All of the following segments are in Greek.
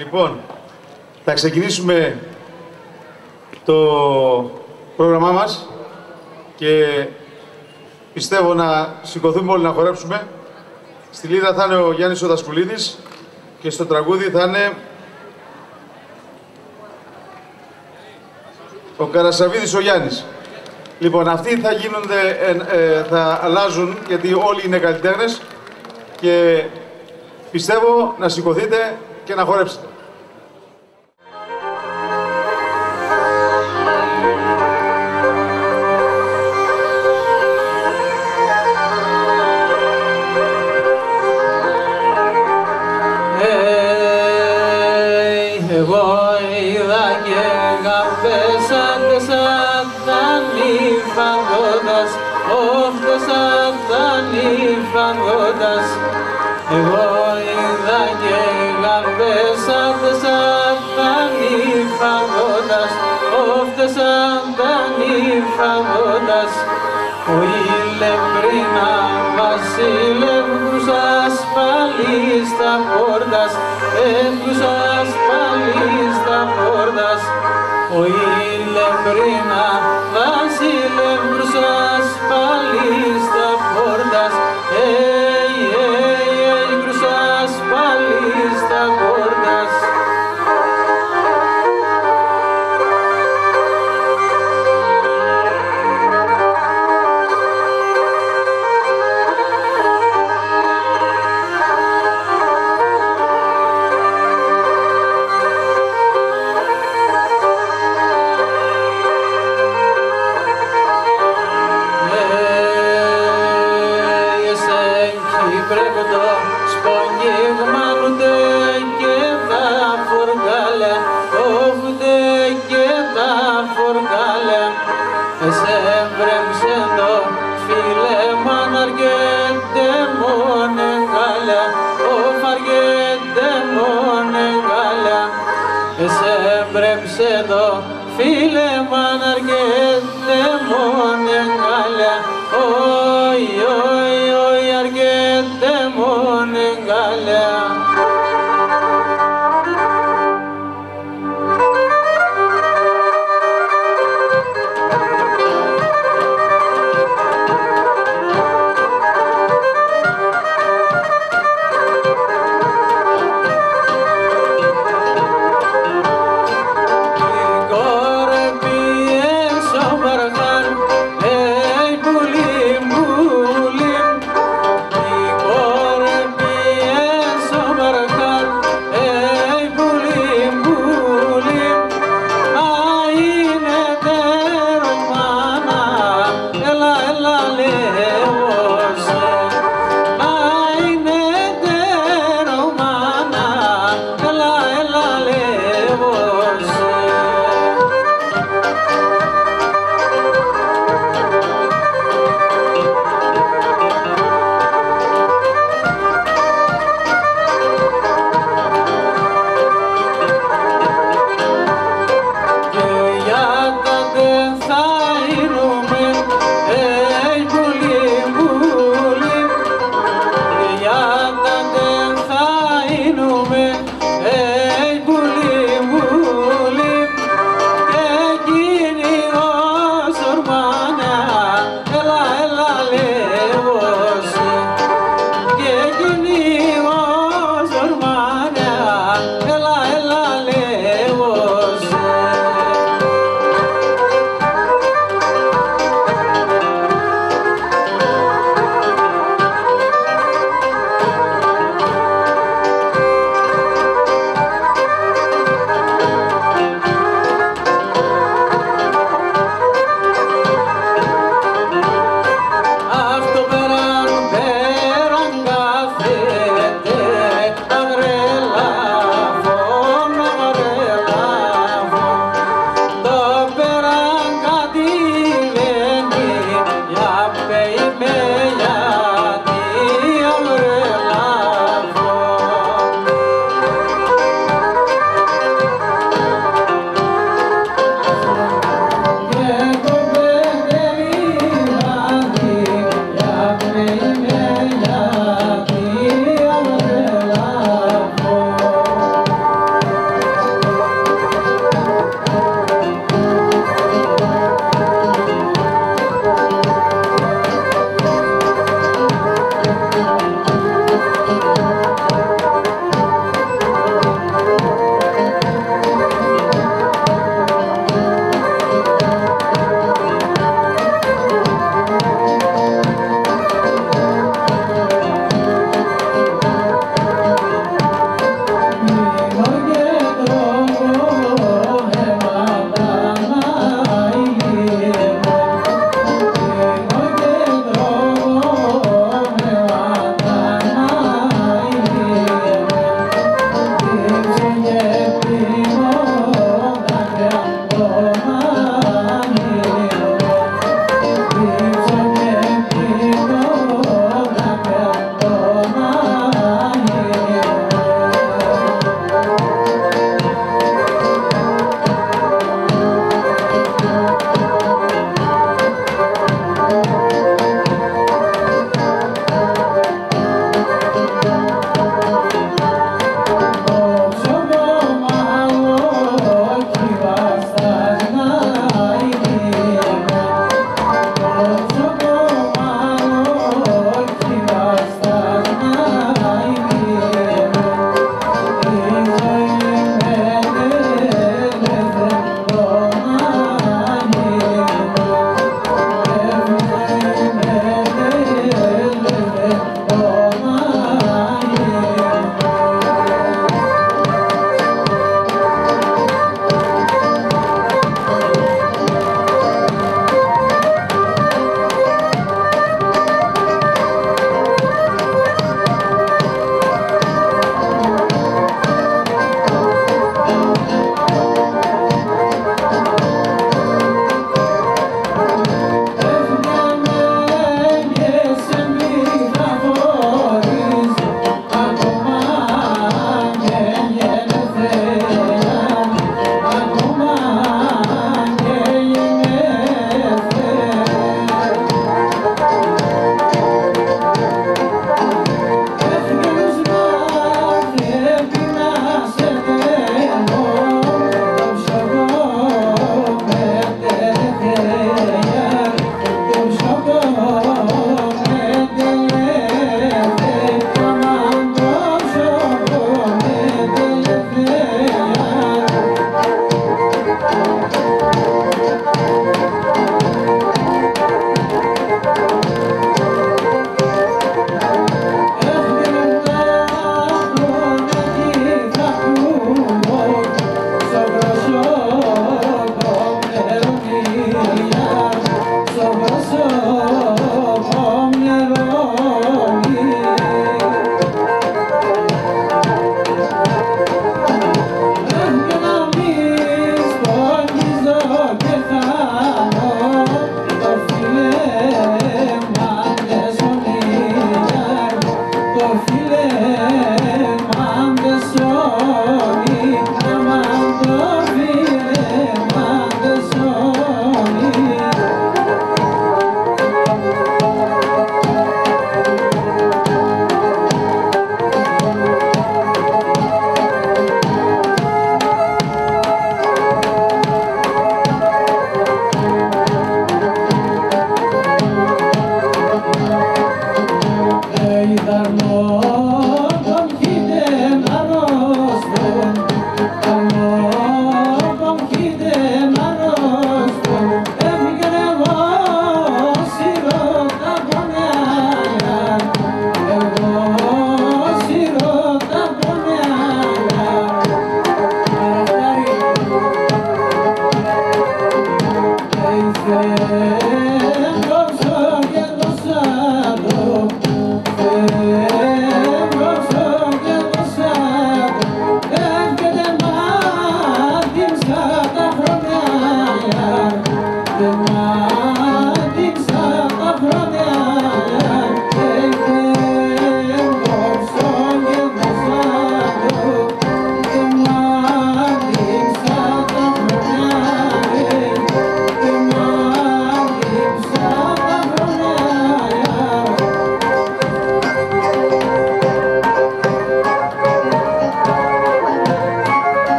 Λοιπόν, θα ξεκινήσουμε το πρόγραμμά μας και πιστεύω να σηκωθούμε όλοι να χορέψουμε. Στη λίρα θα είναι ο Γιάννης ο Δασκουλίδης και στο τραγούδι θα είναι ο Καρασαβίδης ο Γιάννης. Λοιπόν, αυτοί θα γίνονται, θα αλλάζουν γιατί όλοι είναι καλλιτέχνες και πιστεύω να σηκωθείτε και να χορέψετε. Εγώ είδα και γαμπές σαν τα νυφαγόντας, όφτασαν τα νυφαγόντας. Ο ηλεμπρίνα βασιλεύγουσας πάλι στα πόρτας, έβγουσας πάλι στα πόρτας. Ο ηλεμπρίνα βασιλεύγουσας πάλι στα πόρτας, φίλε μαν αργέται μόνε γάλα, όι, όι, όι, αργέται μόνε.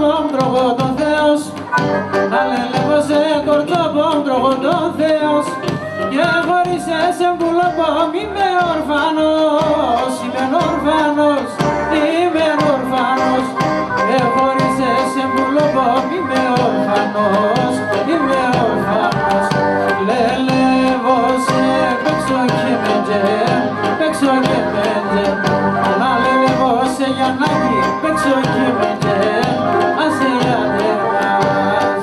κορτσόπον τροχότον Θεός, αλελεύω σε κορτσόπον τροχότον Θεός, και χωρίσε σε μπουλοπόμ είμαι ορφανός, είμαι ορφανός, είμαι ορφανός, και χωρίσε σε μπουλοπόμ είμαι ορφανός, είμαι ορφανός, λελεύω σε παίξω και μεντζε, παίξω και μεντζε, αλελεύω σε Γιαννάκη, παίξω και μεντζε, άσε γιαννεύας.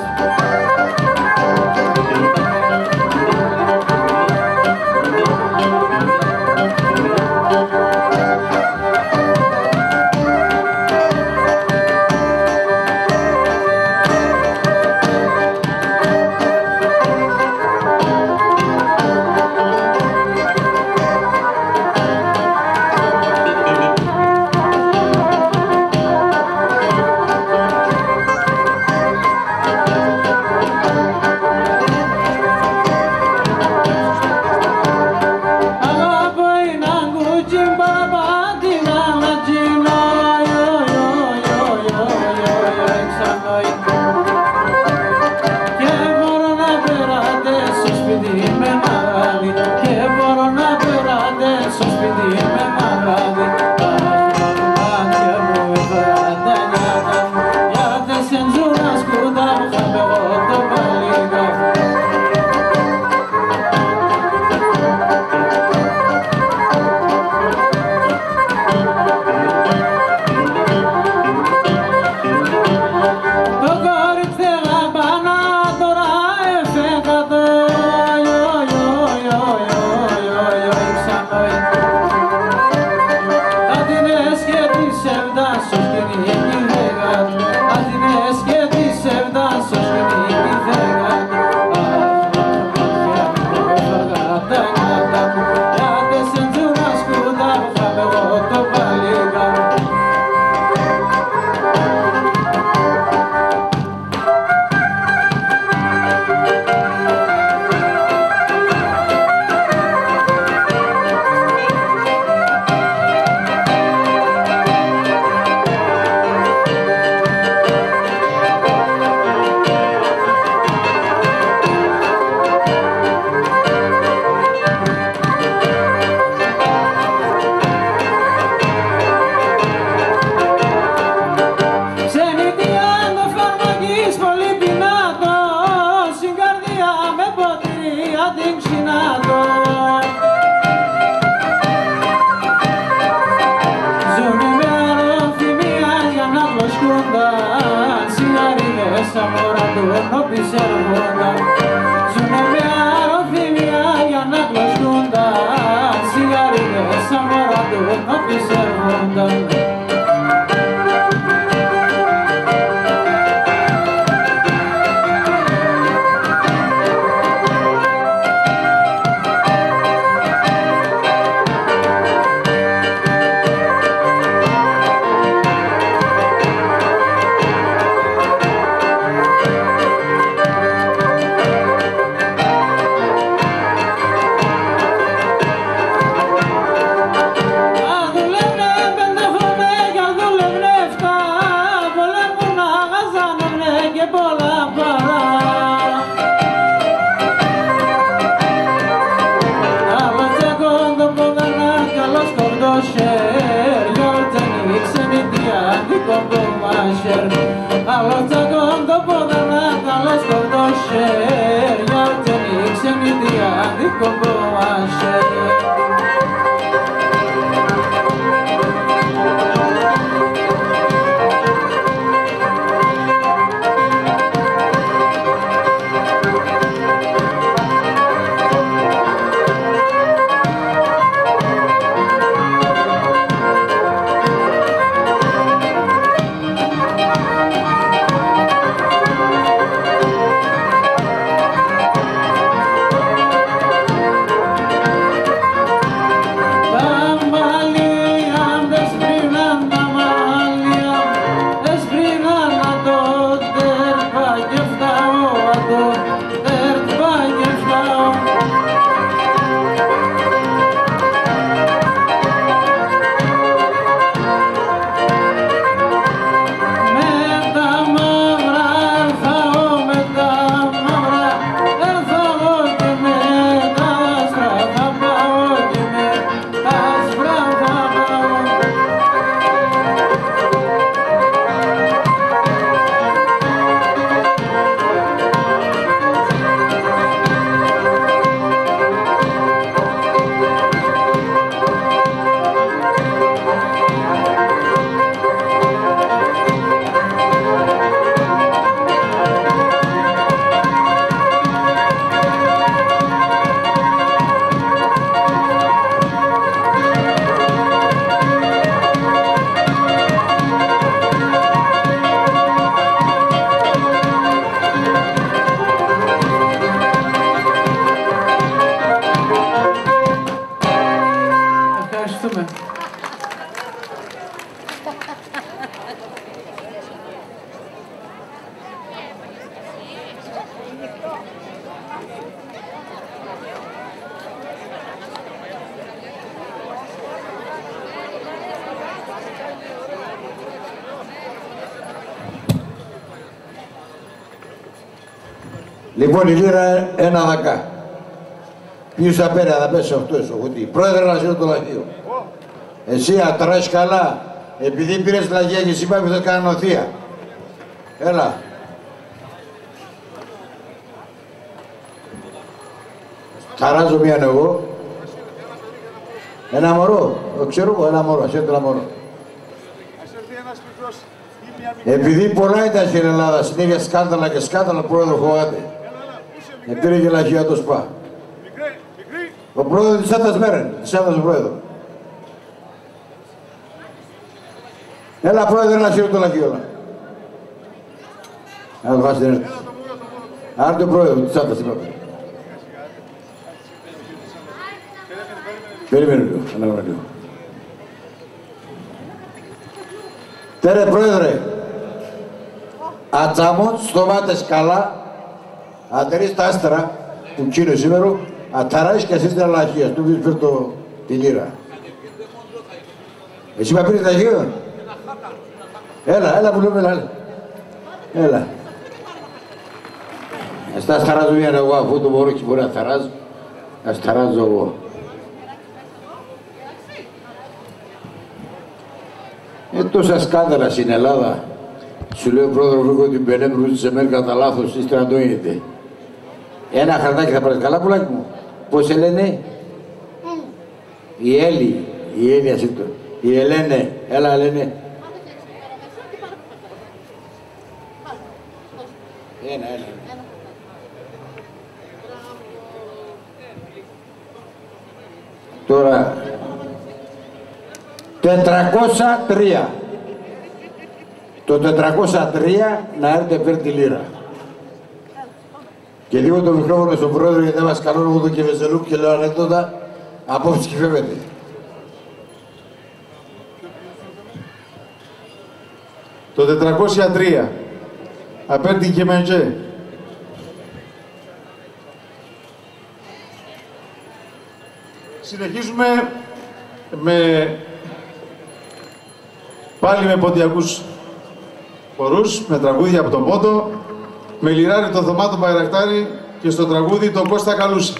Λοιπόν, η λίρα ένα δακά. Ποιος θα παίρνει, θα πέσει αυτό στο κουτί. Πρόεδρε, να σύρω το λαχείο. Εσύ ατράς καλά. Επειδή πήρες λαχεία και εσύ πάει που θα κάνω νοθεία. Έλα. Χαράζω μίαν εγώ. Ένα μωρό. Το ξέρω εγώ, ένα μωρό. Ας έρθει ένα μωρό. Επειδή πολλά ήταν στην Ελλάδα, συνέχεια σκάνδαλα και σκάνδαλα, πρόεδρο φοβάται. Πήρε και λαχεία το ΣΠΑ. Ο πρόεδρος της Άντας Μέρεν, της Άντας ο πρόεδρος. Έλα πρόεδρε να σύρω το λαχείο. Να το βάζει την έρθει. Άρτε ο πρόεδρος της Άντας, είπαμε. Περίμενε λίγο, ανάβουμε λίγο. Τέρε πρόεδρε, ατσάμον, στομάτες καλά, ατερείς τα άστερα που κίνω σήμερα, αταράεις και εσείς την αλαχία, του πεις φέρ τη λίρα. Εσύ μα πήρες λαχείο. Έλα που λέμε, έλα. Ας τα θαράζω μια εγώ, αφού το μωρό και μπορεί να θαράζω, ας θαράζω εγώ. Τόσα σκάνδαλα στην Ελλάδα. Σου λέει ο πρόεδρος βρήκε την πενέμπρου της ΕΜΕΡ κατά λάθος, ύστερα να το γίνεται. Ένα χαρτάκι θα πάρεις καλά, πουλάκι μου. Πώς σε λένε? Η Έλλη. Η Έλλη ασύτω. Η Ελένε. Έλα Ελένε. Ένα. Τώρα 403. Το 403 να έρθετε πέρα τη λίρα. Και δίνω το μικρόφωνο στον πρόεδρο γιατί δεν μας καλώνω εγώ και Βεζελούκ και λέω ανέκδοτα. Απόψη και φεύγετε. Το 403. Απέντη και Μεντζέ. Συνεχίζουμε πάλι με ποντιακούς χορούς, με τραγούδια από τον Πόντο, με λιράρι το Θωμάτο Μπαϊρακτάρη και στο τραγούδι τον Κώστα Καλούση.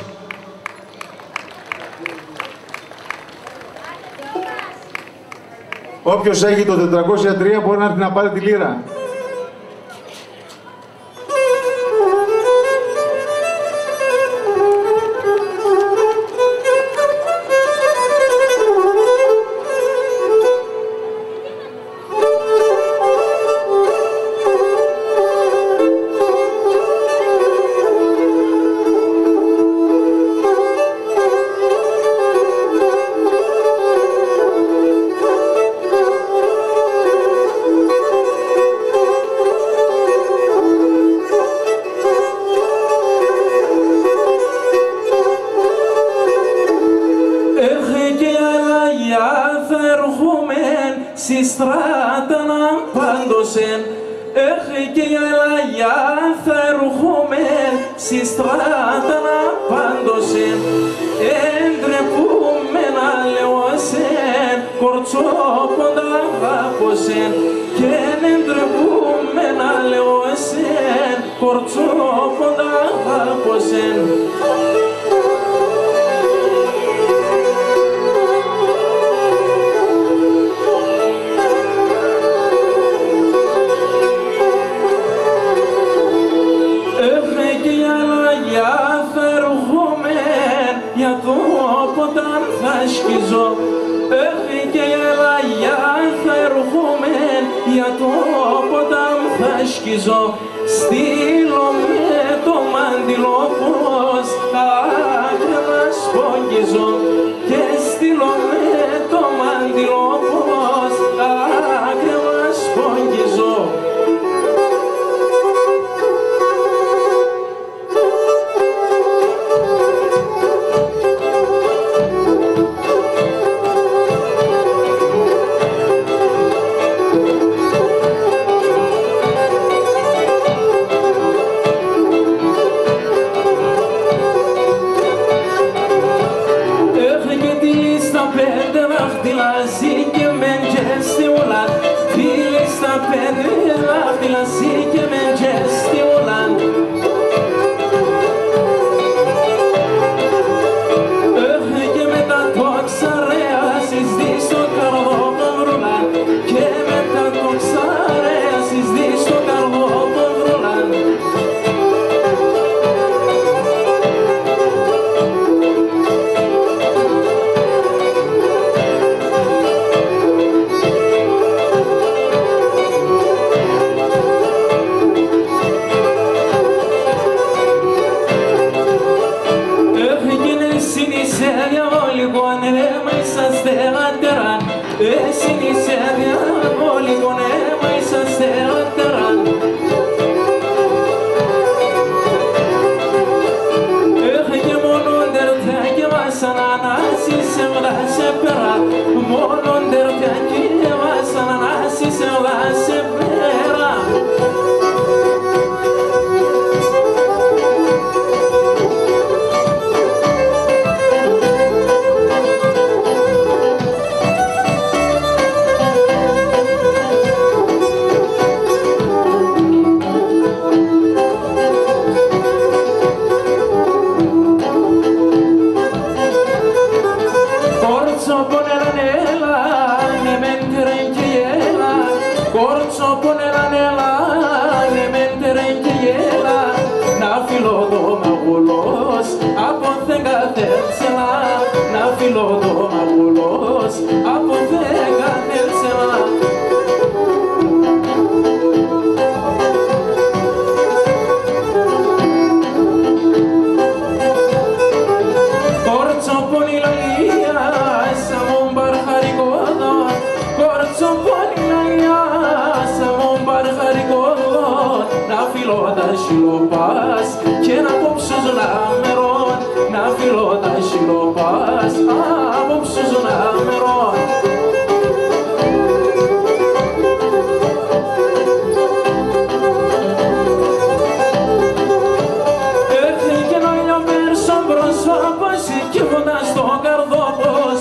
Όποιος έχει το 403 μπορεί να έρθει να πάρει τη λίρα. φιλώ τα σιλοπάς και να κόψω λαμερών, να φιλώ τα σιλοπάς απόψω λαμερών. Έφυγε ο ηλιοπέρσον προσώπος καίγοντας το καρδόπος,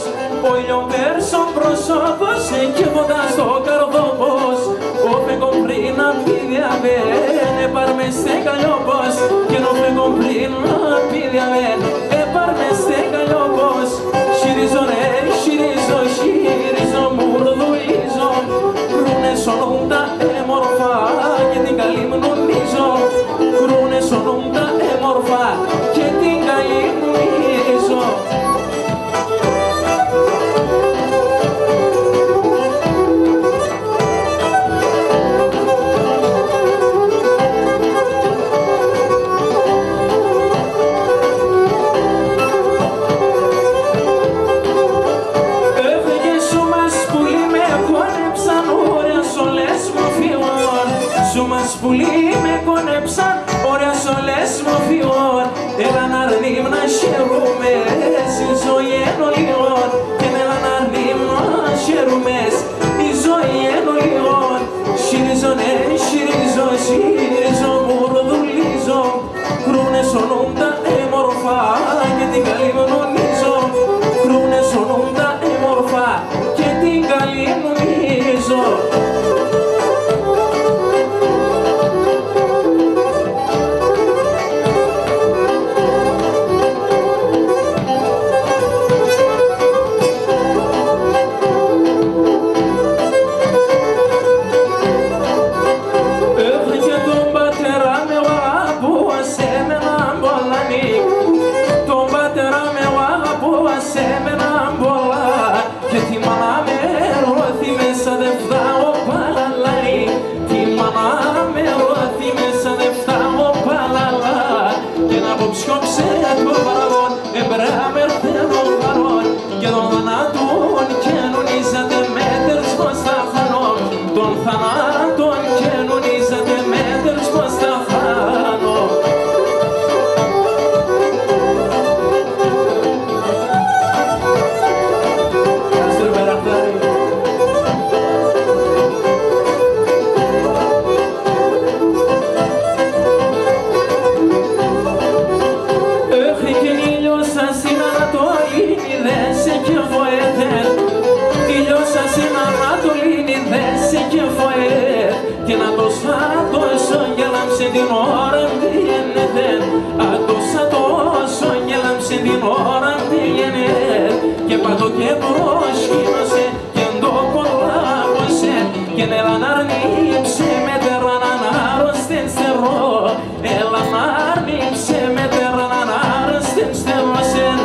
ο ηλιοπέρσον προσώπος καίγοντας το καρδόπος. Ο φεγγον πριν απ' τη διαβέν, έπαρμε στε καλλιόπος, και ο φεγγον πριν απ' τη διαβέν, έπαρμε στε καλλιόπος. Συρίζω ρε, συρίζω, συρίζω, μουρδουλίζω, κρούνε σωνούν τα έμορφα και την καλή μου νομίζω, κρούνε σωνούν τα έμορφα και την καλή μου νομίζω. Πουλί με κονέψαν, ωραία σολές μου φιών. Έλα να αρνήμ να χαίρουμε, η ζωή ενώ λιών. Και έλα να αρνήμ να χαίρουμε, η ζωή ενώ λιών. Συρίζω ναι, συρίζω, συρίζω, μουρδουλίζω, κρούνε σωνούν τα έμορφα και την καλή μου νομίζω, κρούνε σωνούν τα έμορφα και την καλή μου νομίζω. Σκόψε το παραγόν, εμπράμερ θέλων παρόν, και τον θανάτων κοινωνίζατε μέτερς πως θα χάνω, τον θανάτων κοινωνίζατε μέτερς πως θα χάνω. Και να το σάτωσο γέλαμψε την ώρα πήγαινε, ατόσα τόσο γέλαμψε την ώρα πήγαινε, και πατώ και προσκύνωσε και το κολλάπωσε, και έλα να αρνήψε με τεράνα να αρρωστήν στερό, έλα να αρνήψε με τεράνα να αρρωστήν στερώσεν.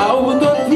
Autotine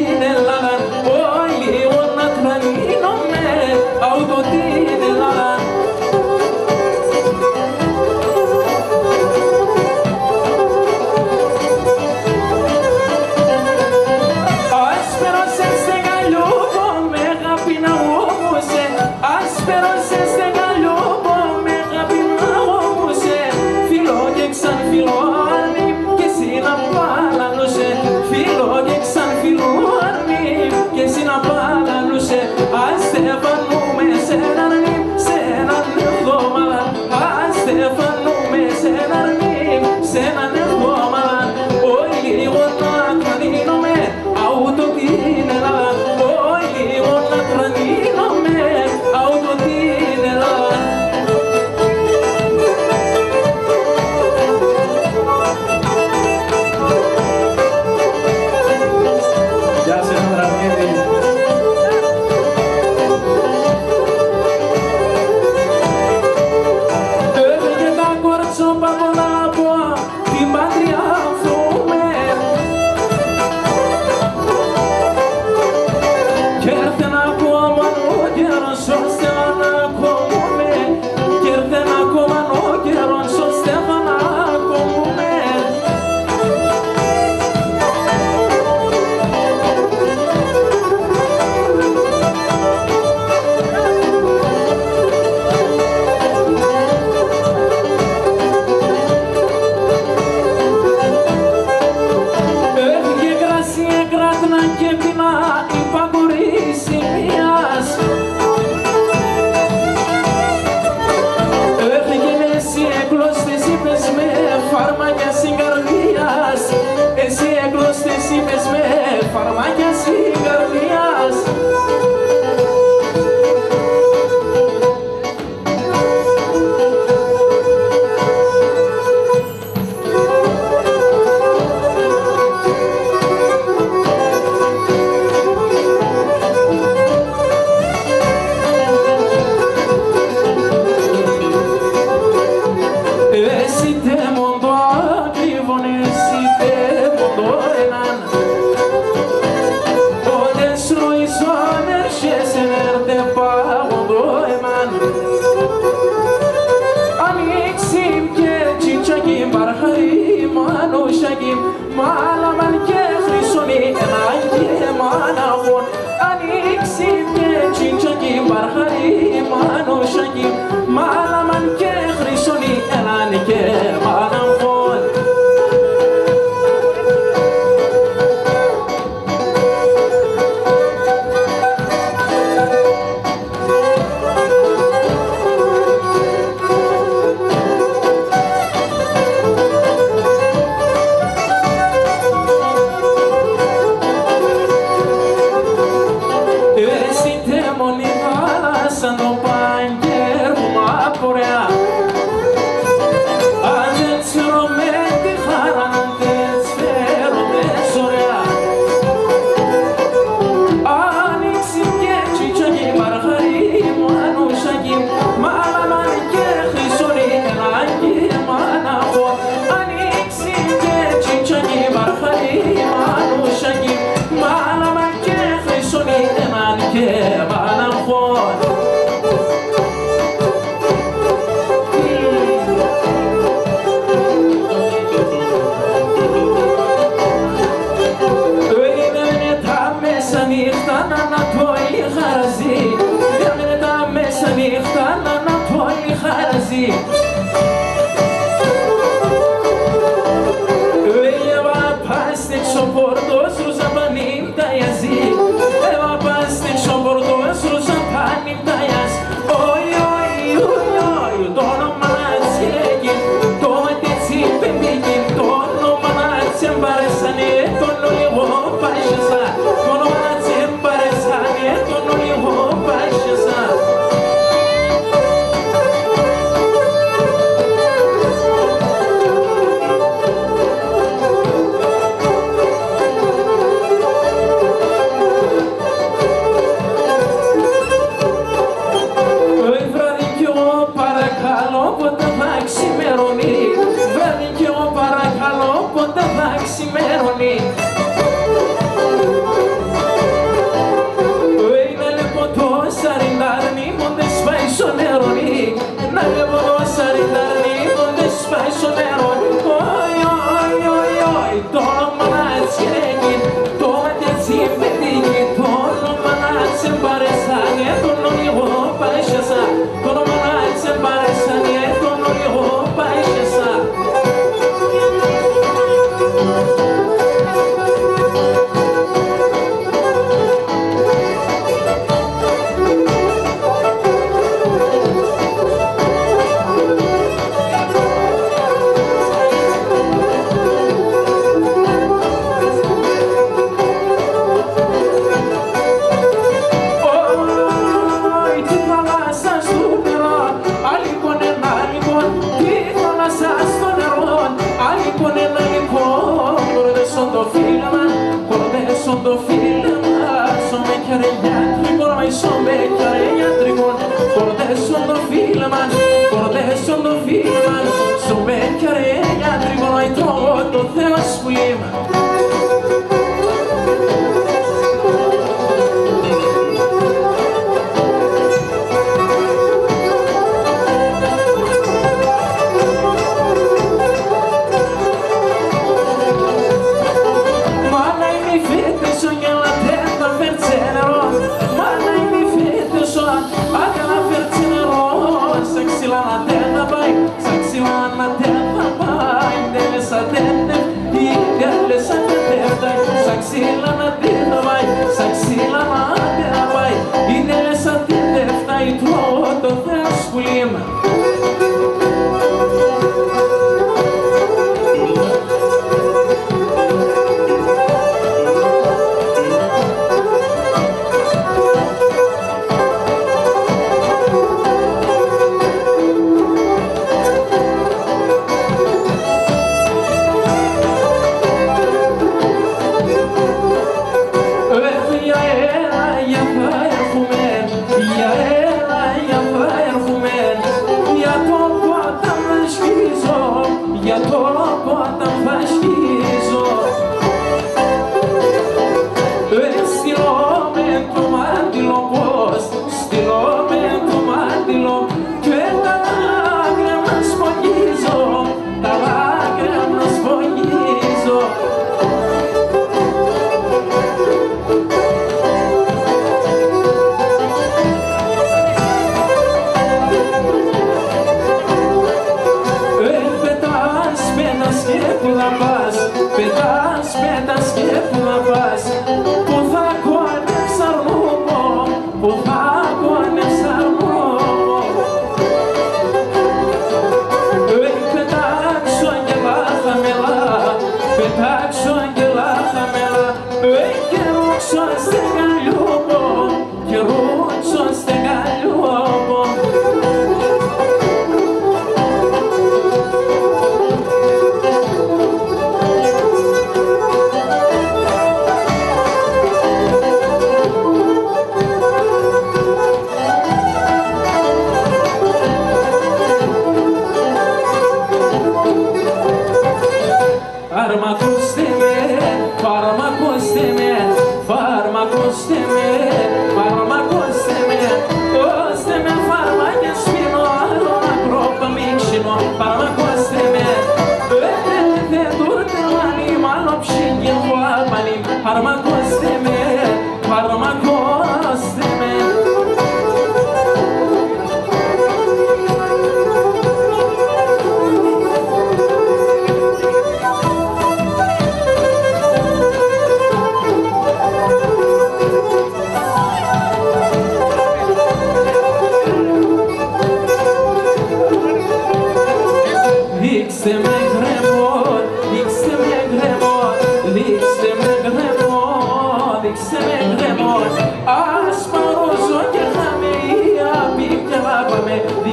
σαγί, μάλαμαν και χρυσονί, έναν και μάναχον. Ανοίξει και τσιτσαγί, μπαρχαρί, μάνο σαγί, μάλαμαν και χρυσονί, έναν και μάναχον.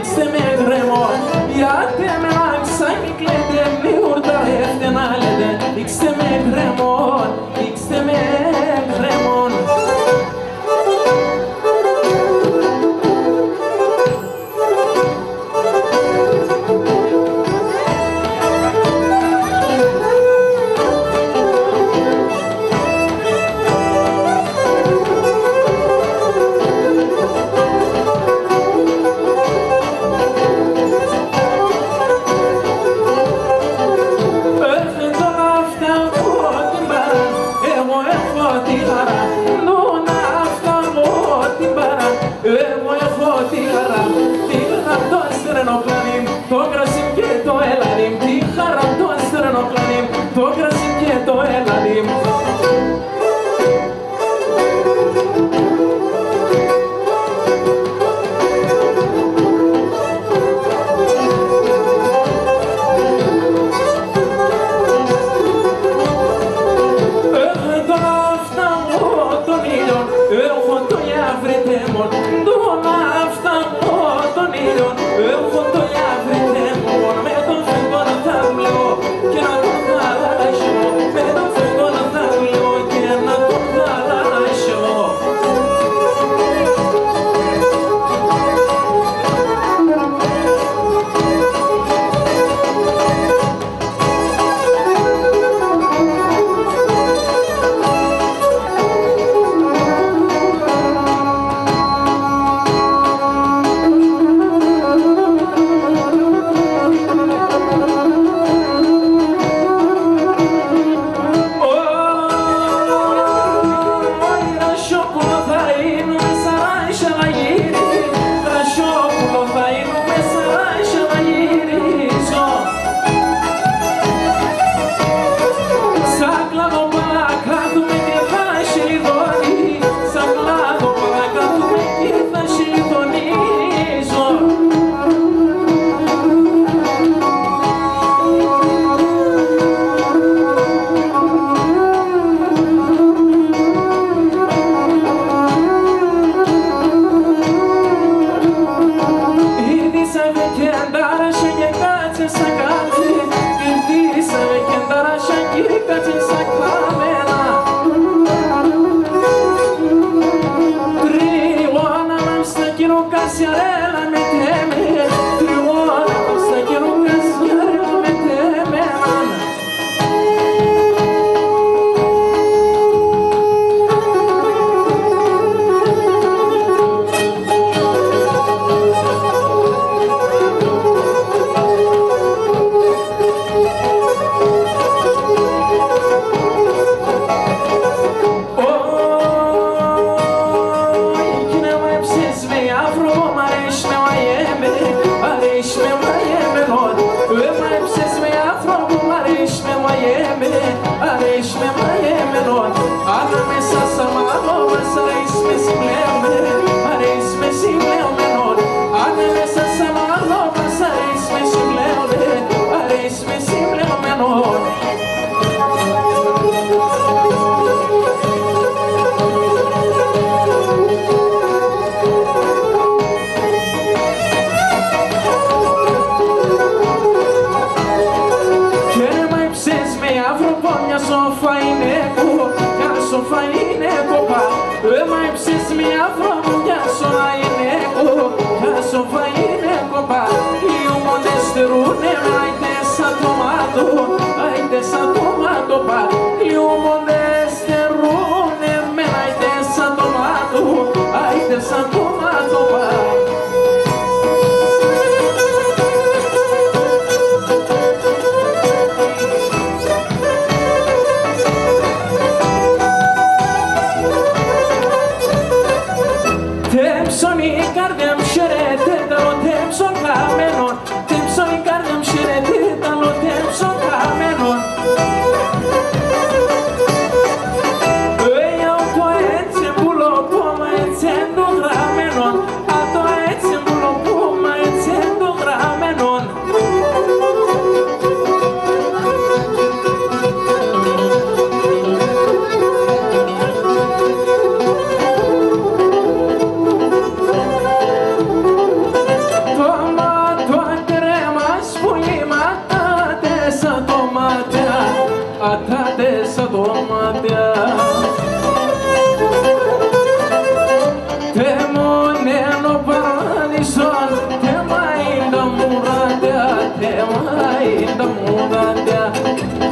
ήξτε με γκρεμό. Γιατί με άξα νικλέτε, μη ουρταρεύτε να λέτε. Ήξτε με γκρεμό, ήξτε με γκρεμό. Εγώ έχω τη χαρά, τη χαρά το αστρενοκλανίμ, το κρασί και το ελανίμ. Τη χαρά το αστρενοκλανίμ, το κρασί και το ελανίμ. murada,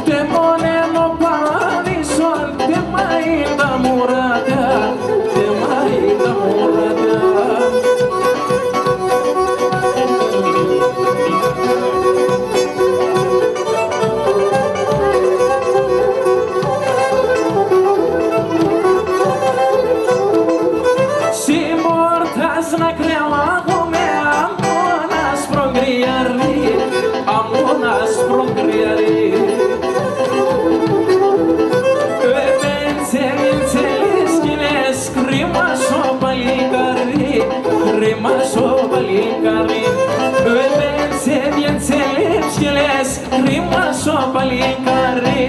te moneno paradiso, te maida murada, te maida murada. Na crema come amonas progriari Venceles skines rima so balikari Venceles skines rima so balikari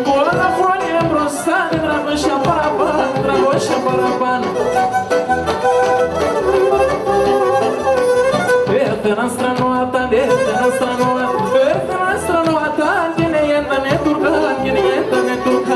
Πολλά χρόνια μπροστά, δεν τραβέσια παραπάνω. Έρθε έναν στρανόαταν, είναι η έντανε τουρκάν, και είναι η έντανε τουρκάν.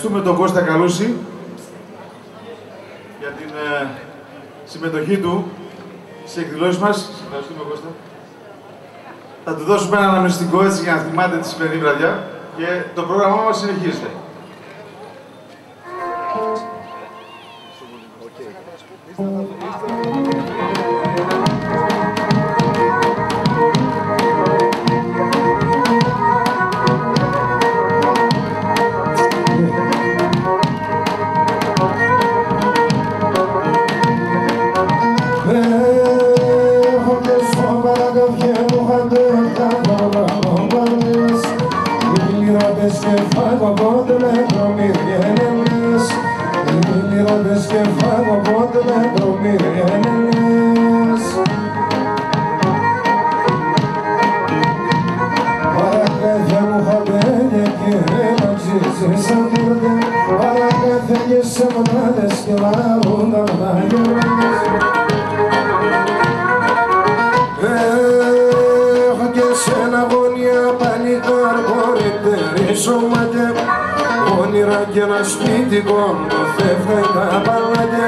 Ευχαριστούμε τον Κώστα Καλούση για την συμμετοχή του στις εκδηλώσεις μας. Ευχαριστούμε, Κώστα. Θα του δώσουμε ένα αναμνηστικό έτσι για να θυμάται τη σημερινή βραδιά και το πρόγραμμά μας συνεχίζεται. Όνειρα και ένα σπίτι κόντο φεύγει τα παλάτε.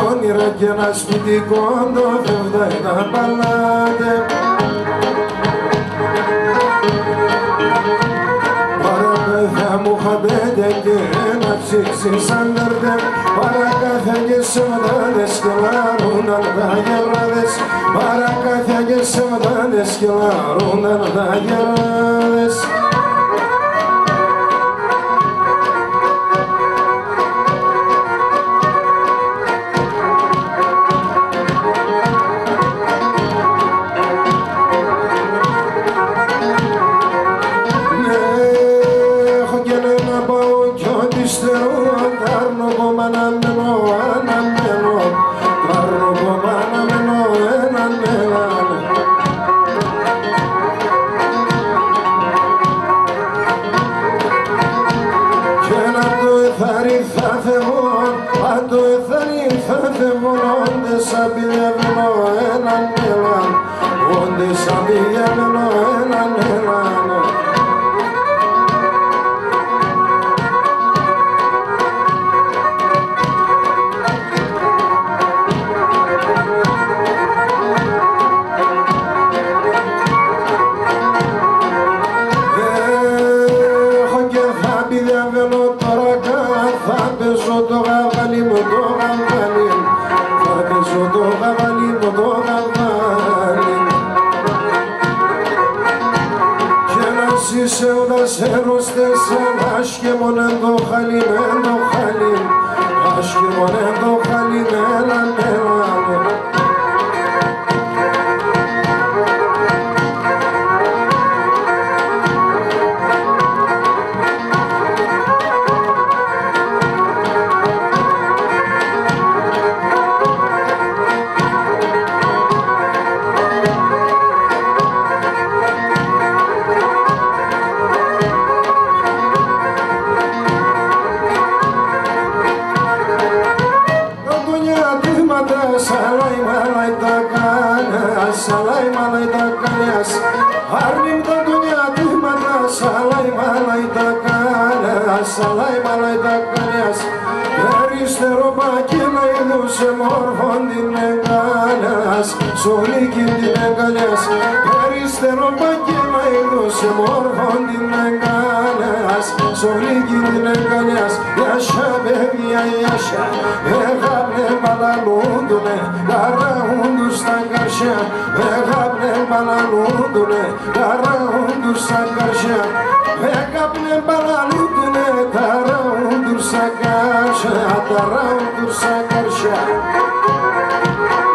Όνειρα και ένα σπίτι κόντο φεύγει τα παλάτε. Παρακάθα μου χαμπέτε και ένα ψήξι σαν λέρτε. Παρακάθα και σε μδάδες και λάρουναν τα γεράδες. Παρακάθα και σε μδάδες και λάρουναν τα γεράδες.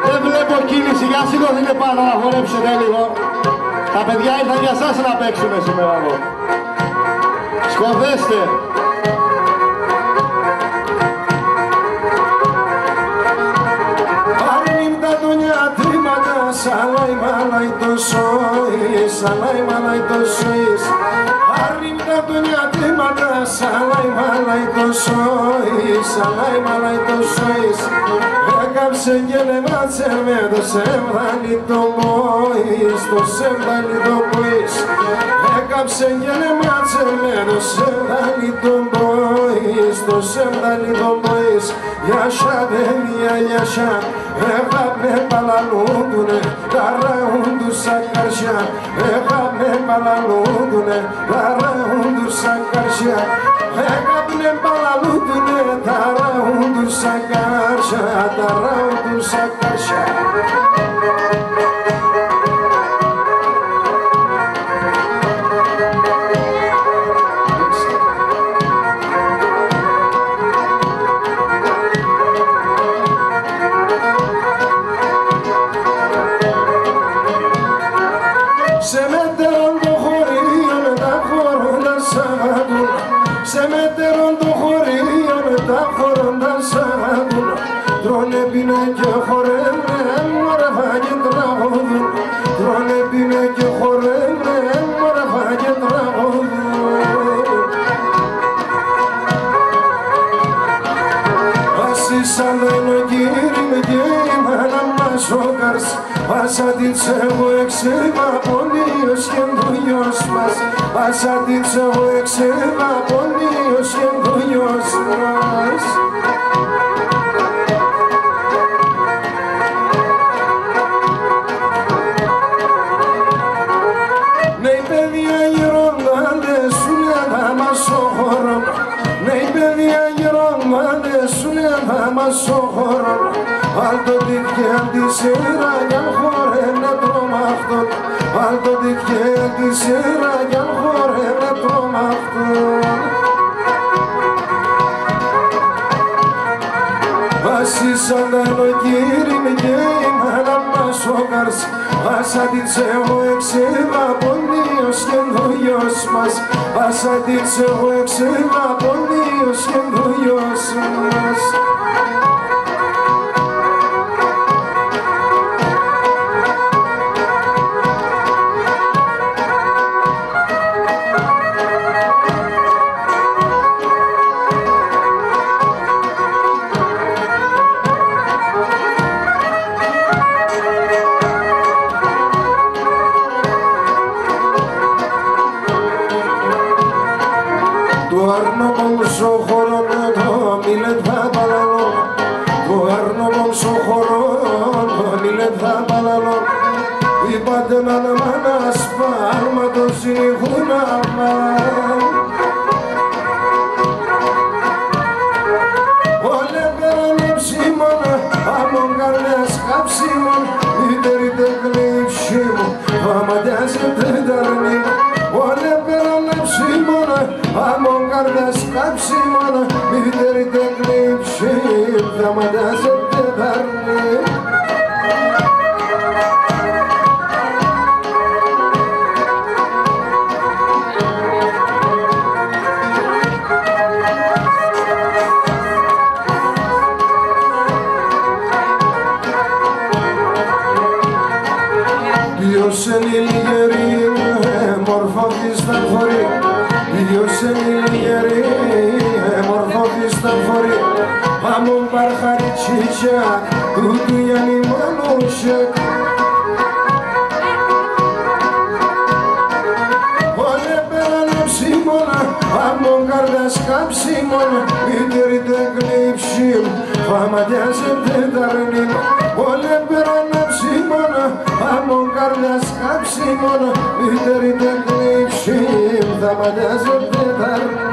Δεν βλέπω κίνηση, για σηκωθείτε πάνω να χορέψετε λίγο. Τα παιδιά ήρθαν για σας να παίξουμε σήμερα εδώ. Σκοφέστε. Salai malai to sois, salai malai to sois. Arrimta dunya timata, salai malai to sois, salai malai to sois. Ekam Έκαψε και λεμάτσε με το σεμδάλι το μόης, το σεμδάλι το μόης. Έκαψε και λεμάτσε με το σεμδάλι το μόης, το σεμδάλι το μόης. Γιάσα δέμια γιάσα, έγαμε παλαλούντουνε, ταραούν τους σακαρσιά. Έγαμε παλαλούντουνε, ταραούν τους σακαρσιά. Έγαμε παλαλούντουνε, ταραούν τους σακαρσιά, ταραούν τους σακαρσιά. Σε μετερών το χωρίον τα χωρώντα σαγατούν. Σε μετερών το χωρίον τα χωρώντα σαγατούν. Τρώνε πίνε και χορεύουνε, μωραβά και τραγωδούν. Τρώνε πίνε και χορεύουνε, μωραβά και τραγωδούν. Ασίσαν είναι ο κύρι με και η μάνα μας ο καρς. Πάσα την τσέχω εξέβα πολύος και δουλειός μας. Πάσα την τσέχω εξέβα πολύος και δουλειός μας. Ναι οι παιδιά γερόνταντες σου λένε μας ο χώρο. Ναι οι παιδιά γερόνταντες σου λένε μας ο χώρο. Αλ το δίκαια τη σειρά κι αν χορεύε τρομακτόν. Αλ το δίκαια τη σειρά κι αν χορεύε τρομακτόν. Ασίσαν τα ενοκύρι με και η μάνα μας ο καρς. Άσα την τσέχω εξέβα πολύος και δουλειός μας. Άσα την τσέχω εξέβα πολύος και δουλειός μας. Είπατε να μάνα σπάρματος ηχούν αμάν. Όλε πέρανε ψήμωνα, άμον καρδιάς καψίμων. Μήτερη τεκλήψη μου, αματιάζεται ταρνή μου. Όλε πέρανε ψήμωνα, άμον καρδιάς καψίμων. Μήτερη τεκλήψη μου, αματιάζεται ταρνή μου. Ποιος είναι η λιγερή, μορφώθη στα φορή. Ποιος είναι η λιγερή, μορφώθη στα φορή. Άμον παρχαριτσίτσα, τούτου Γιάννη Μανούσεκ. Όλε πέρανε ψήμωνα, άμον καρδιάς καψίμωνα. Μήτερη τεκλήψη μου, αματιάζεται ταρνή μου. Όλε πέρανε ψήμωνα, άμον καρδιάς καψίμωνα. Μήτερη τεκλήψη μου, θα αματιάζεται ταρνή.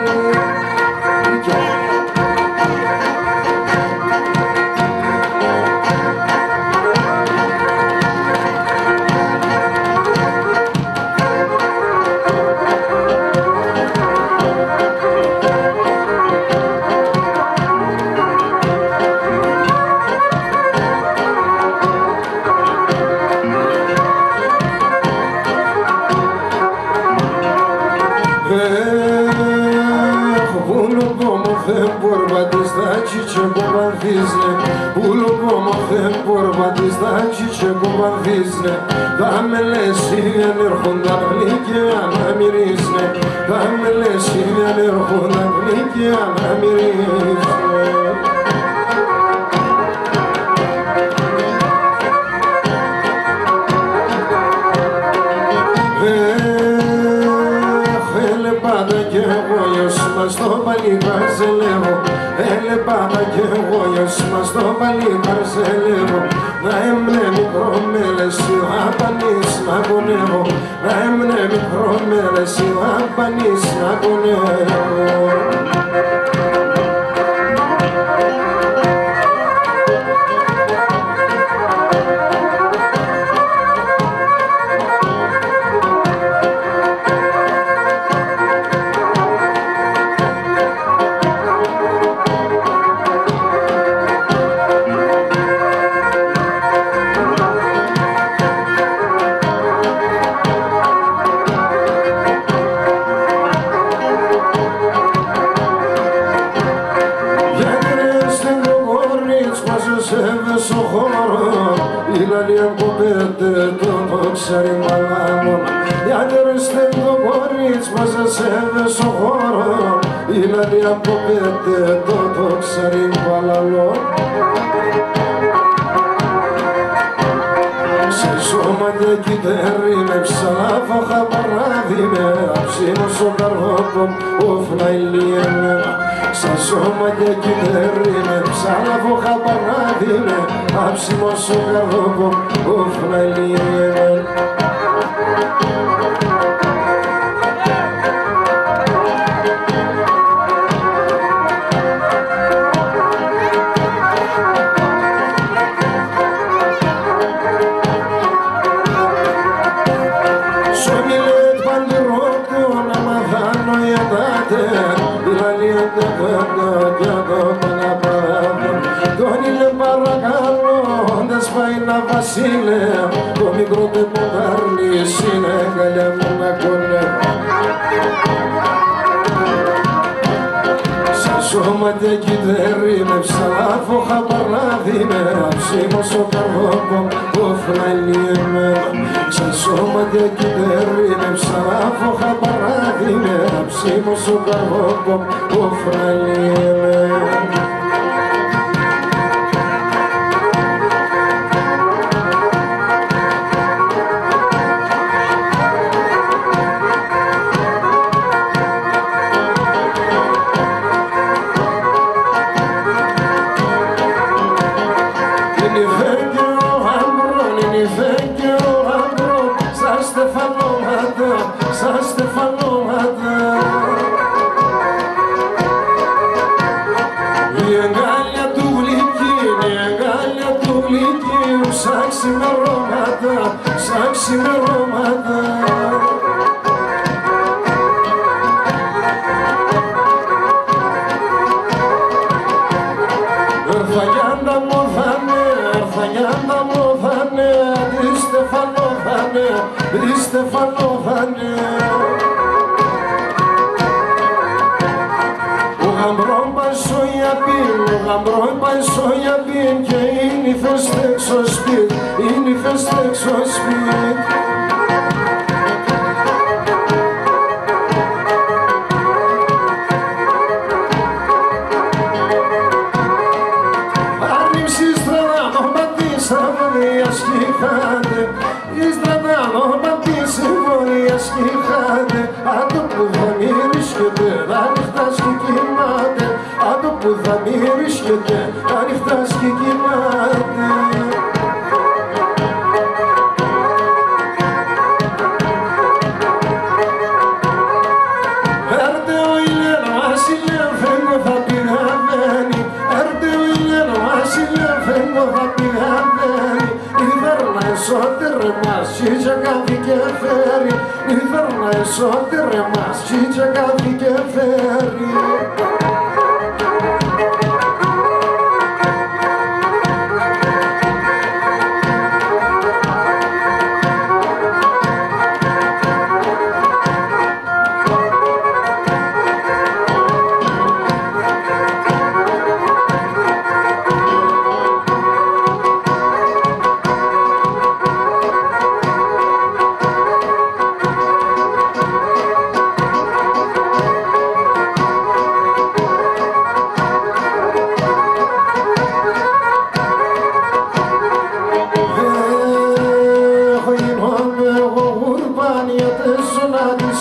Θα με λες ήδη αν έρχονταν γλυκιά να μυρίσνε. Θα με λες ήδη αν έρχονταν γλυκιά να μυρίσνε. μας το παλικάρ ζελεύω. Πάπα κι εγώ γιος μας το παλικάρ ζελεύω. Να έμνε μικρό μέλεση ο απανής να κονεύω. Να έμνε μικρό μέλεση ο απανής να κονεύω.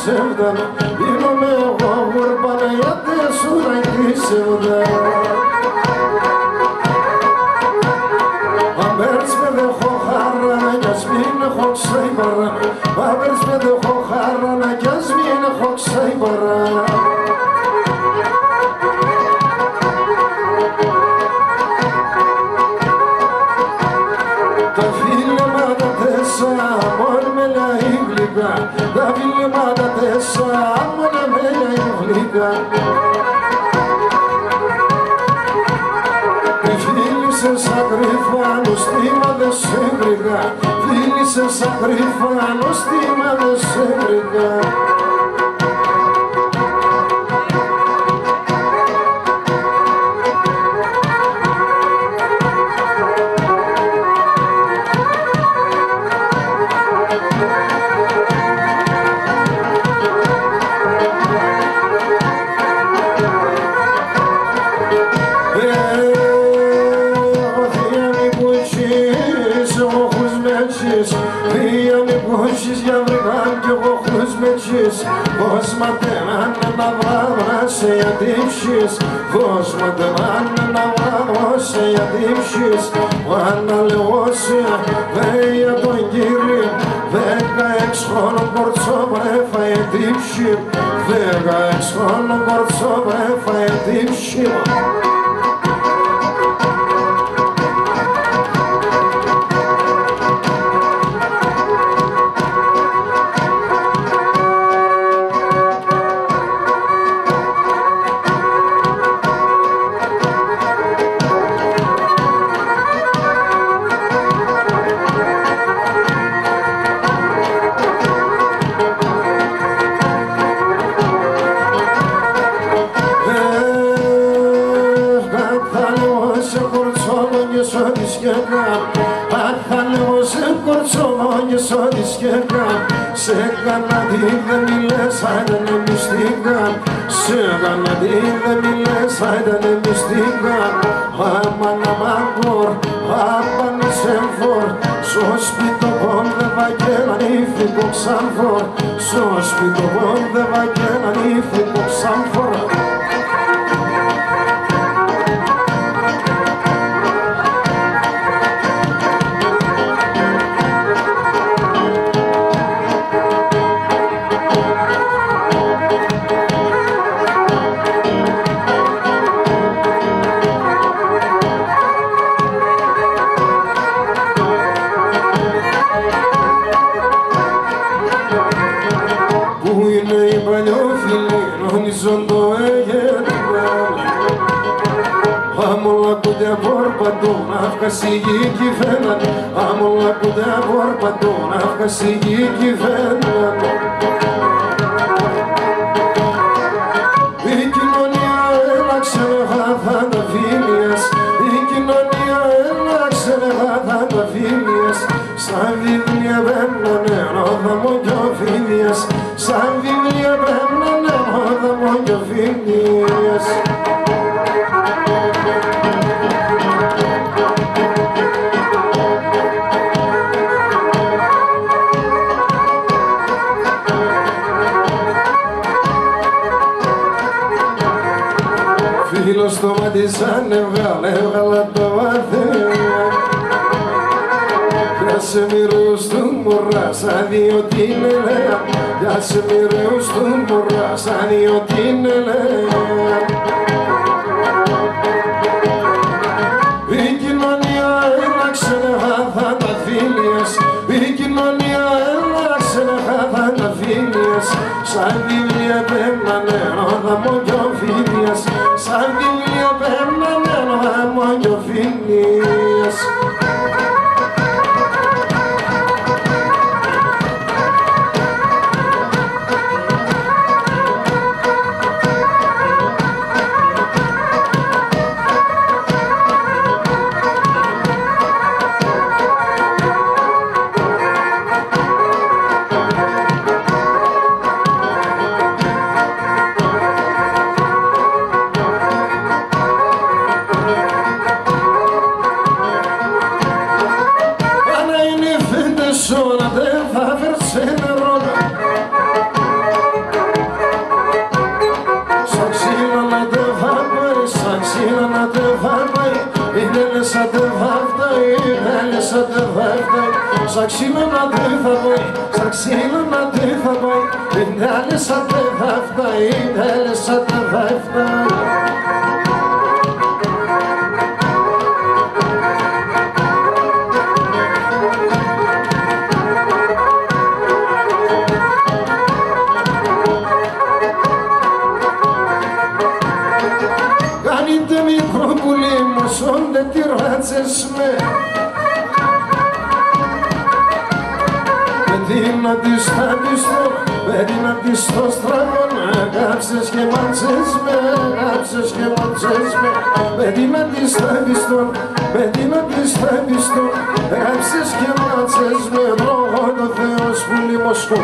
sevdana, bilmem o vur bana yadı. γλυκά, τα βιλήματα τέσσερα μονεμένα είναι γλυκά. Φίλησες σαν κρυφά, νοστίμα δε σε βρήκα, φίλησες σαν κρυφά, νοστίμα δε σε βρήκα. Πώς ματέμανε να βράδρασε για τύψεις, πώς ματέμανε να βράδρασε για τύψεις. Ο αναλεγώσει για τον Κύρι, 16 χρόνων κορτσό βρέφα για τύψη, 16 χρόνων κορτσό βρέφα για τύψη. Σε έκανα τι δεν μιλές, άιτανε μυστικά. Σε έκανα τι δεν μιλές, άιτανε μυστικά. Άμανα μαγκόρ, άμανα σεμφόρ, στο σπίτο πόνδευα και έναν ήθικο ξαμφόρ, στο σπίτο πόνδευα και έναν ήθικο ξαμφόρ. Κασίγη κυβέναν, άμολα κουτέ πορπαντών, αυκασίγη κυβέναν. Η κοινωνία έλαξε γάθα τα φίλιας, η κοινωνία έλαξε γάθα τα φίλιας. Σαν βιβλία πέμνανε ρόδαμο κι ο φίλιας, σαν βιβλία πέμνανε ρόδαμο κι ο φίλιας. Φίλος το μάτισαν, έβγαλα το βαθέα. Πιάσε μυρούς του μωρά, σαν δύο την ελέα. Πιάσε μυρούς του μωρά, σαν δύο την ελέα. Η κοινωνία έλαξε γάθα τα φίλιας, η κοινωνία έλαξε γάθα τα φίλιας. Σαν βιβλία πέμνανε ρόδαμο κι ο φίλιας, σαν βιβλία πέμνανε ρόδαμο κι ο φίλιας. Σαν ξύλο να δεν θα πάει, σαν ξύλο να δεν θα πάει. Είναι άλλες σαν δεν θα φτάει, είναι άλλες σαν δεν θα φτάει. δυνατή στα πιστό, με δυνατή στο στραγόνα. Κάψες και μάτσες με, κάψες και μάτσες με. Με δυνατή στα πιστό, με δυνατή στα πιστό. Κάψες και μάτσες με, λόγω το Θεός που λιμοσκό.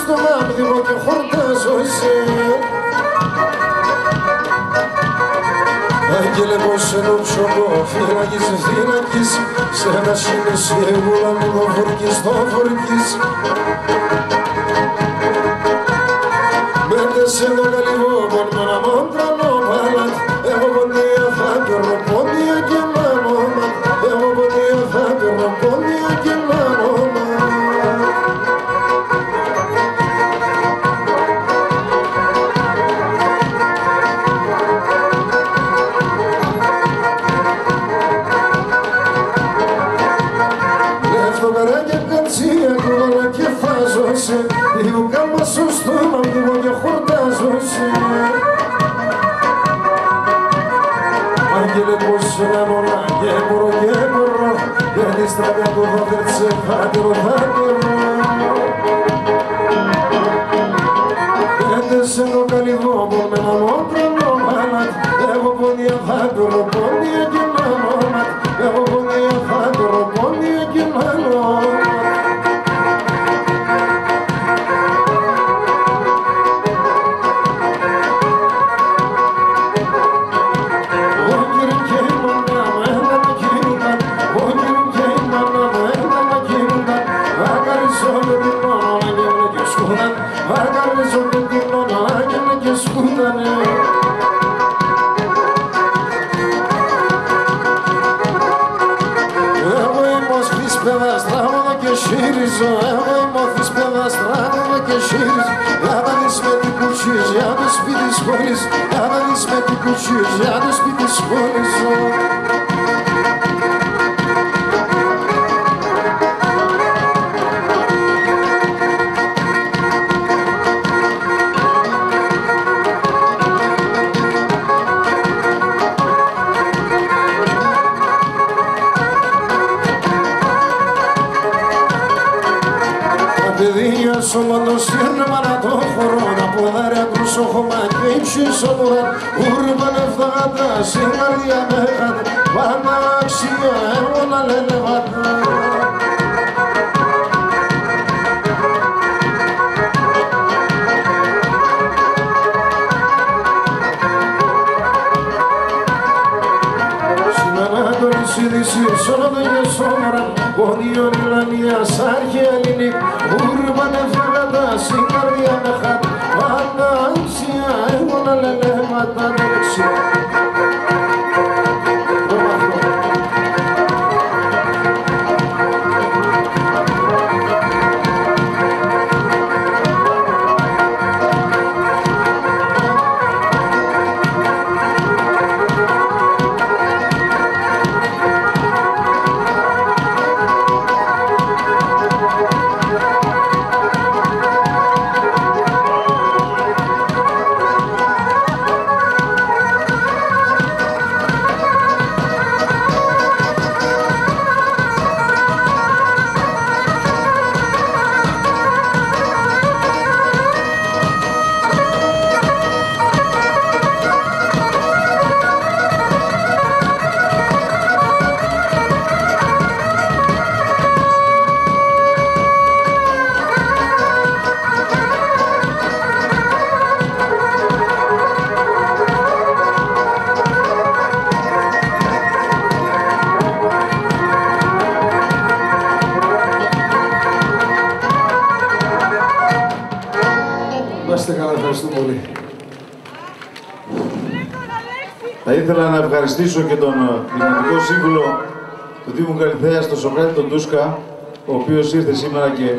Στο μάγδιμο και χορτάζωσε. Άγγελε πως ενόψω φύλακης, φύλακης, σε ένα σύνεση εγούλα μου το φορκής, το φορκής. Μέντε σε το καλυβό πορνώνα μόντρανο παλάτ, εγώ ποντία θα παιρνω πόντια και μάνωμα, εγώ ποντία θα παιρνω πόντια και μάνωμα. Η βουκά μας στο στόμα μου και χορτάζωσε. Άγγελε πως ένα μωρά και μπορώ και μπορώ, γιατί στραβιά το δόντρεψε φάτερο φάτερο. Έντεσε το καλυβό με ένα μόντρανο μάλατ, εγώ πόνια φάτερο, πόνια και μάνωματ, εγώ πόνια φάτερο, πόνια και μάνωματ. Εγώ είμαι ο θυσπέδας τράγουδα και σύρις. Για να δεις με τι κουτσίες, για το σπίτι σχόλης. Για να δεις με τι κουτσίες, για το σπίτι σχόλης. Σώματος σύρνεμα να το χωρώ, να ποδάρια κρουσόχωμα και ύψισο μωρά. Ούρβαν ευθαγατά, συγκαρδιά με χάτε, πάντα αξία εγώ να λένε βάτα. Είδησης όλο το γεσόμορα, πόντιον Ιλλανίας, αρχαία Ελληνικ, ούρβαν ευθαγατά, συγκαρδιά με χάτε, πάντα αξία εγώ να λένε βάτα δεξιά. Θα ήθελα να ευχαριστήσω και τον Δημοτικό Σύμβουλο του Δήμου Καλιθέας, τον Σοκράτη τον Τούσκα, ο οποίος ήρθε σήμερα και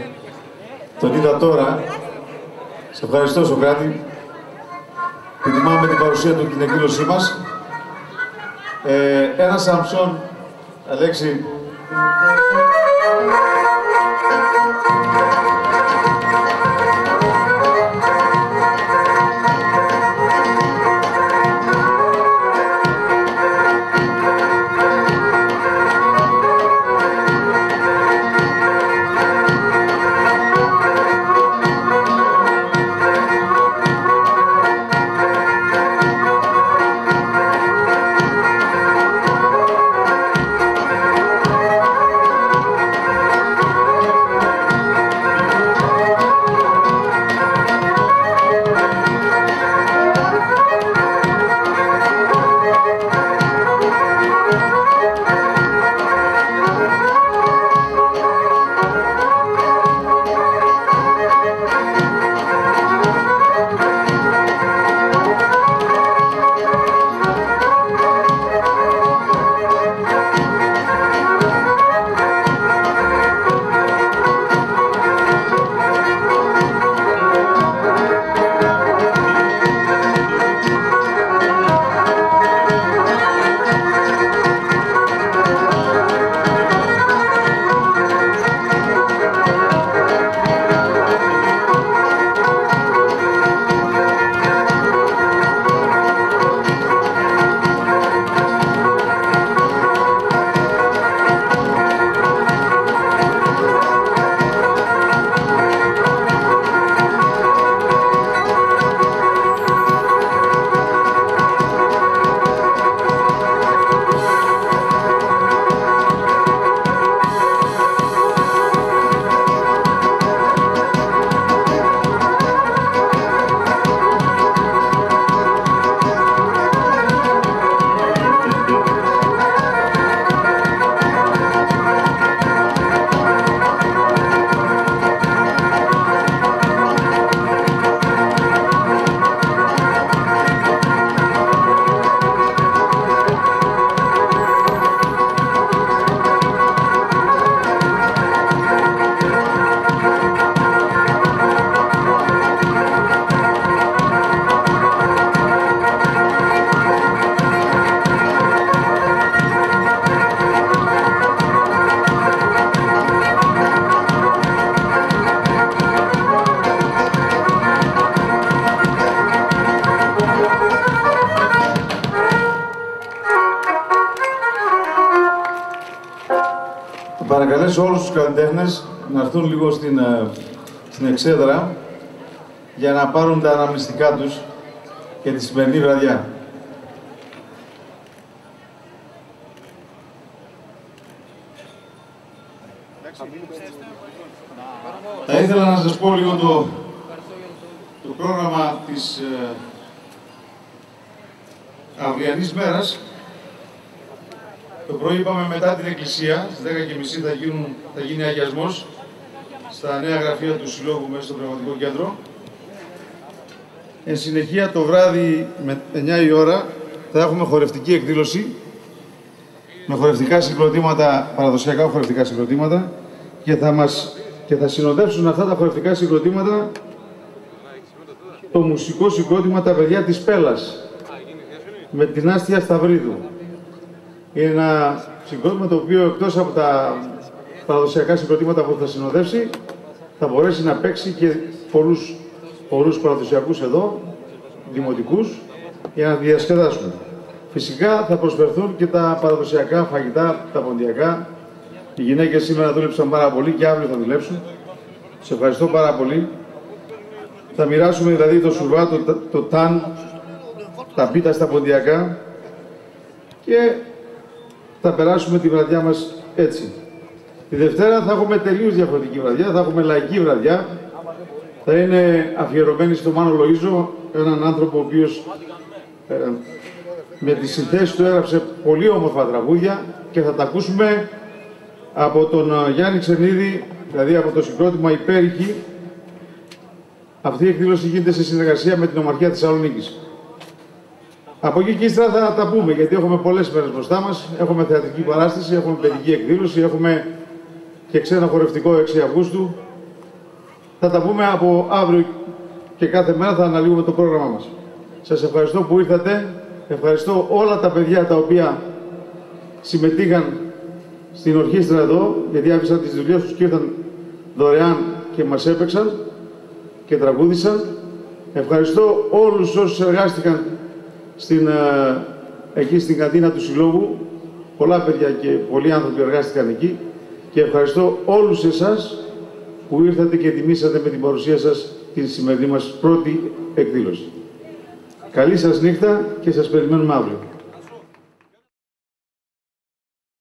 τον είδα τώρα. Σε ευχαριστώ, Σοκράτη. Τιμάμε την παρουσία του στην εκδήλωσή μας. Ένα Σαμψόν, Αλέξη. Παρακαλέσω όλους τους καλλιτέχνες να έρθουν λίγο στην εξέδρα για να πάρουν τα αναμνηστικά τους για τη σημερινή βραδιά. Θα ήθελα να σας πω λίγο το πρόγραμμα της αυριανής μέρας. Το πρωί είπαμε μετά την εκκλησία, στις 10:30 θα γίνει αγιασμός στα νέα γραφεία του Συλλόγου μέσα στο Πνευματικό Κέντρο. Εν συνεχεία το βράδυ με 9 η ώρα θα έχουμε χορευτική εκδήλωση με χορευτικά συγκροτήματα, παραδοσιακά χορευτικά συγκροτήματα και θα συνοδεύσουν αυτά τα χορευτικά συγκροτήματα το μουσικό συγκρότημα «Τα παιδιά της Πέλας» με την Άστια Σταυρίδου. Είναι ένα συγκρότημα το οποίο εκτός από τα παραδοσιακά συγκροτήματα που θα συνοδεύσει θα μπορέσει να παίξει και πολλούς παραδοσιακούς εδώ, δημοτικούς, για να διασκεδάσουν. Φυσικά θα προσφερθούν και τα παραδοσιακά φαγητά, τα ποντιακά. Οι γυναίκες σήμερα δούλεψαν πάρα πολύ και αύριο θα δουλέψουν. Σε ευχαριστώ πάρα πολύ. Θα μοιράσουμε δηλαδή το σουρβά, το ταν, τα πίτα στα ποντιακά και θα περάσουμε τη βραδιά μας έτσι. Τη Δευτέρα θα έχουμε τελείως διαφορετική βραδιά, θα έχουμε λαϊκή βραδιά. Θα είναι αφιερωμένη στο Μάνο Λοΐζο, έναν άνθρωπο ο οποίος με τις συνθέσεις του έγραψε πολύ όμορφα τραγούδια και θα τα ακούσουμε από τον Γιάννη Ξενίδη, δηλαδή από το συγκρότημα Υπέρηχη. Αυτή η εκδήλωση γίνεται σε συνεργασία με την Ομαρχία Θεσσαλονίκης. Από εκεί και ύστερα θα τα πούμε, γιατί έχουμε πολλές μέρες μπροστά μας. Έχουμε θεατρική παράσταση, έχουμε παιδική εκδήλωση, έχουμε και ξένα χορευτικό 6 Αυγούστου. Θα τα πούμε από αύριο και κάθε μέρα θα αναλύουμε το πρόγραμμά μας. Σας ευχαριστώ που ήρθατε. Ευχαριστώ όλα τα παιδιά τα οποία συμμετείχαν στην ορχήστρα εδώ, γιατί άφησαν τις δουλειές τους και ήρθαν δωρεάν και μας έπαιξαν και τραγούδησαν. Ευχαριστώ όλους όσους εργάστηκαν εκεί στην καντίνα του Συλλόγου. Πολλά παιδιά και πολλοί άνθρωποι εργάστηκαν εκεί. Και ευχαριστώ όλους εσάς που ήρθατε και τιμήσατε με την παρουσία σας τη σημερινή μας πρώτη εκδήλωση. Καλή σας νύχτα και σας περιμένουμε αύριο.